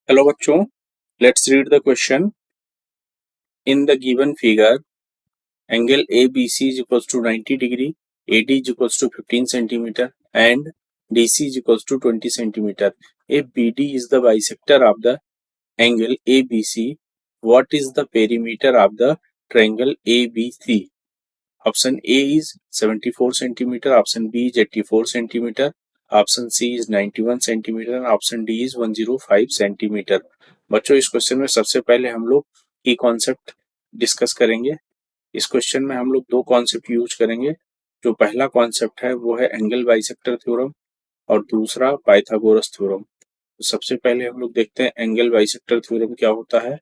Hello बच्चों, let's read the question. In the given figure, angle ABC is equals to 90 degree, AD is equals to 15 centimeter, and DC is equals to 20 centimeter. If BD is the bisector of the angle ABC, what is the perimeter of the triangle ABC? Option A is 74 centimeter, option B is 84 centimeter, option C is 91 centimetre, option D is 105 centimetre. बच्चों इस question में सबसे पहले हम लोग की concept discuss करेंगे। इस क्वेश्चन में हम लोग दो कॉन्सेप्ट यूज करेंगे। जो पहला कॉन्सेप्ट है वो है एंगल बाइसेक्टर थ्योरम और दूसरा पाइथागोरस थ्योरम। तो सबसे पहले हम लोग देखते हैं एंगल बाइसेक्टर थ्योरम क्या होता है।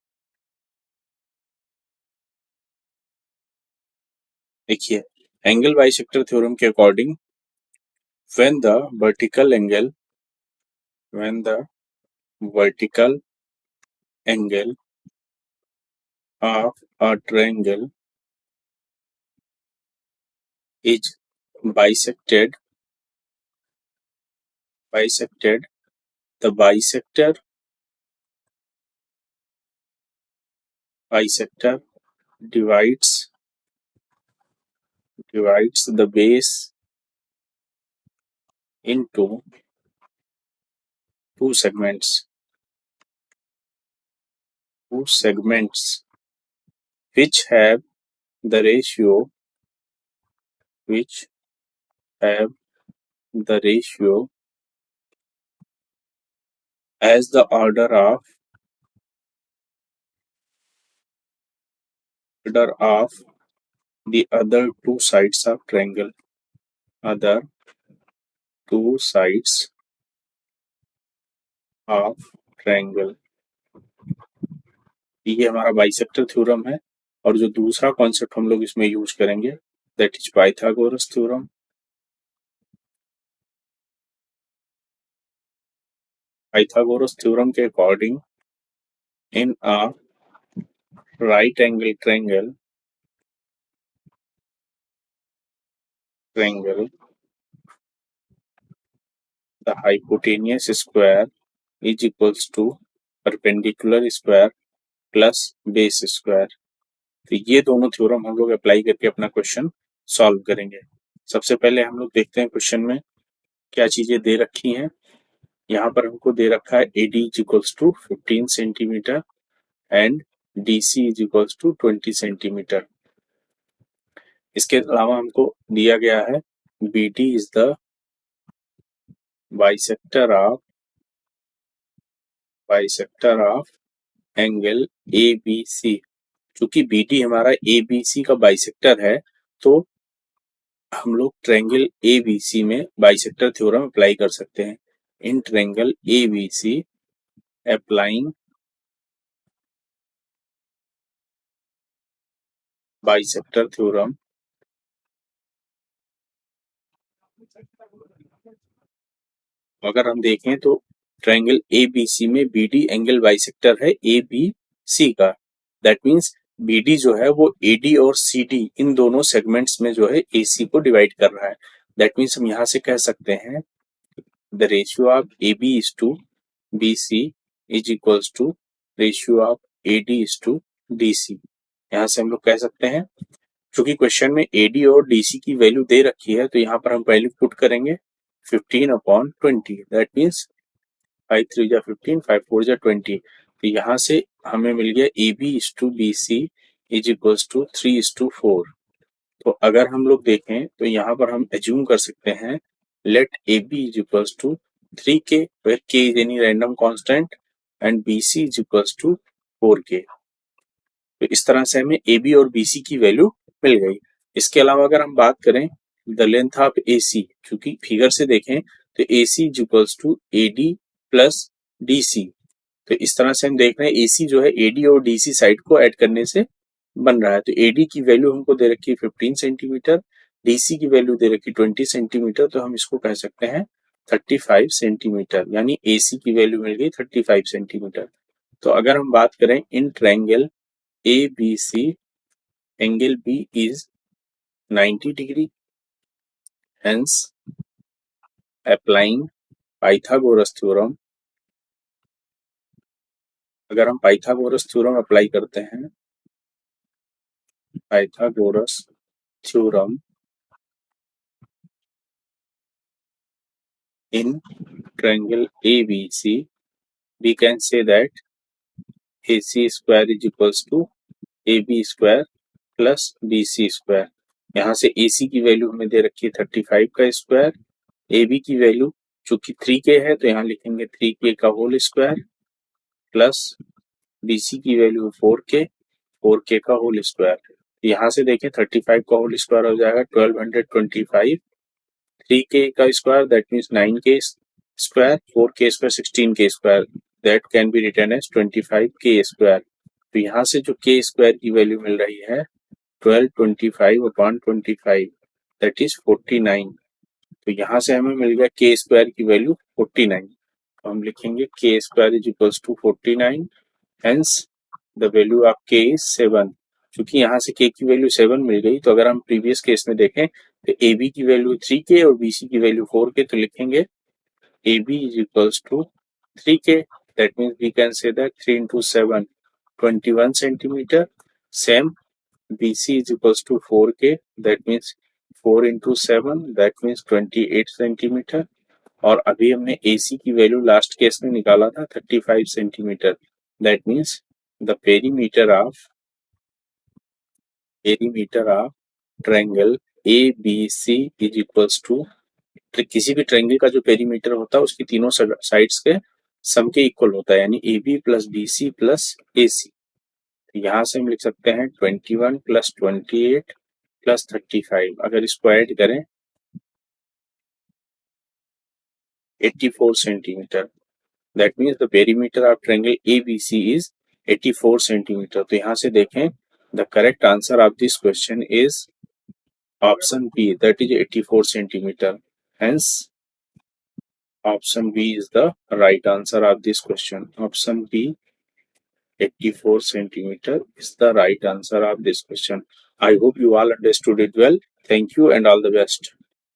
देखिए, एंगल बाइसेक्टर थ्योरम के according when the vertical angle of a triangle is bisected, the bisector divides the base into two segments which have the ratio as the order of the other two sides of triangle. ये हमारा bisector theorem है। और जो दूसरा concept हम लोग इसमें use करेंगे that is Pythagoras theorem. Pythagoras theorem के according in a right angle triangle the hypotenuse square is equals to perpendicular square plus base square। तो ये दोनों थ्योरम हम लोग अप्लाई करके अपना क्वेश्चन सॉल्व करेंगे। सबसे पहले हम लोग देखते हैं क्वेश्चन में क्या चीजें दे रखी हैं। यहाँ पर हमको दे रखा है AD is equals to 15 centimetre and DC is equals to 20 centimetre. इसके अलावा हमको दिया गया है BD is the bisector of angle ABC। चूंकि BD हमारा ABC का बाइसेक्टर है तो हम लोग ट्रायंगल ABC में बाइसेक्टर थ्योरम अप्लाई कर सकते हैं। In triangle ABC applying bisector theorem अगर हम देखें तो ट्रायंगल ABC में BD एंगल बाइसेक्टर है ABC का। दैट मींस BD जो है वो AD और CD इन दोनों सेगमेंट्स में जो है AC को डिवाइड कर रहा है। दैट मींस हम यहाँ से कह सकते हैं the ratio of AB is to BC is equals to ratio of AD is to DC। यहाँ से हम लोग कह सकते हैं क्योंकि क्वेश्चन में AD और DC की वैल्यू दे रखी है तो यहाँ पर हम वैल्यू पुट करेंगे 15/20। दैट मीन्स 5 3 जा 15, 5 4 जा 20। तो यहाँ से हमें मिल गया AB is to BC is equals to 3:4। तो अगर हम लोग देखें तो यहाँ पर हम एज्यूम कर सकते हैं let AB is equals to 3K where K is any random constant and BC is equals to 4K। तो इस तरह से हमें AB और BC की वैल्यू मिल गई। इसके अलावा अगर हम बात करें द लेंथ ऑफ AC, क्योंकि फिगर से देखें तो AC is equals to AD plus DC। तो इस तरह से हम देख रहे हैं AC जो है AD और DC साइड को ऐड करने से बन रहा है। तो AD की वैल्यू हमको दे रखी है 15 सेंटीमीटर, DC की वैल्यू दे रखी 20 सेंटीमीटर। तो हम इसको कह सकते हैं 35 सेंटीमीटर, यानी AC की वैल्यू मिल गई 35 सेंटीमीटर। तो अगर हम बात करें इन triangle ABC, angle B is 90 degree, hence applying Pythagoras theorem अगर हम पाइथागोरस थ्योरम अप्लाई करते हैं, Pythagoras theorem in triangle ABC, we can say that AC square is equals to AB square plus BC square. यहाँ से AC की value हमें दे रखी है 35 का स्क्वायर, AB की वैल्यू चूंकि 3K है तो यहाँ लिखेंगे 3K का होल स्क्वायर प्लस BC की वैल्यू 4K का होल स्क्वायर। यहाँ से देखें 35 का होल स्क्वायर हो जाएगा 1225, 3K का square that means 9K square, 4K square 16K square, that can be written as 25K square. तो यहाँ से जो K स्क्वायर की वैल्यू मिल रही है 1225/25 दैट इज 49। तो यहाँ से हमें मिल गया K स्क्वायर की वैल्यू 49। तो हम लिखेंगे K square is equals to 49, hence the value of K is 7। क्योंकि यहाँ से K की वैल्यू 7 मिल गई, तो अगर हम प्रीवियस केस में देखें तो AB की वैल्यू 3K और BC की वैल्यू 4K, तो लिखेंगे AB is equals to 3K. That means we can say that 3 into 7, 21 centimeter. Same, BC is equals to 4K. That means 4 into 7, that means 28 centimeter. और अभी हमने AC की value last case में निकाला था 35 centimetre. That means the perimeter of triangle ABC is equals to, किसी भी triangle का जो पेरीमीटर होता है उसकी तीनों साइड्स के सम के इक्वल होता है, यानी AB plus BC plus AC। यहाँ से हम लिख सकते हैं 21 प्लस 28 प्लस 35, अगर इसको ऐड करें 84 centimetre. That means the perimeter of triangle ABC is 84 centimetre. तो यहाँ से देखें the correct answer of this question is option B, that is 84 centimetre. Hence option B is the right answer of this question. Option B, 84 centimeter is the right answer of this question. I hope you all understood it well. Thank you and all the best.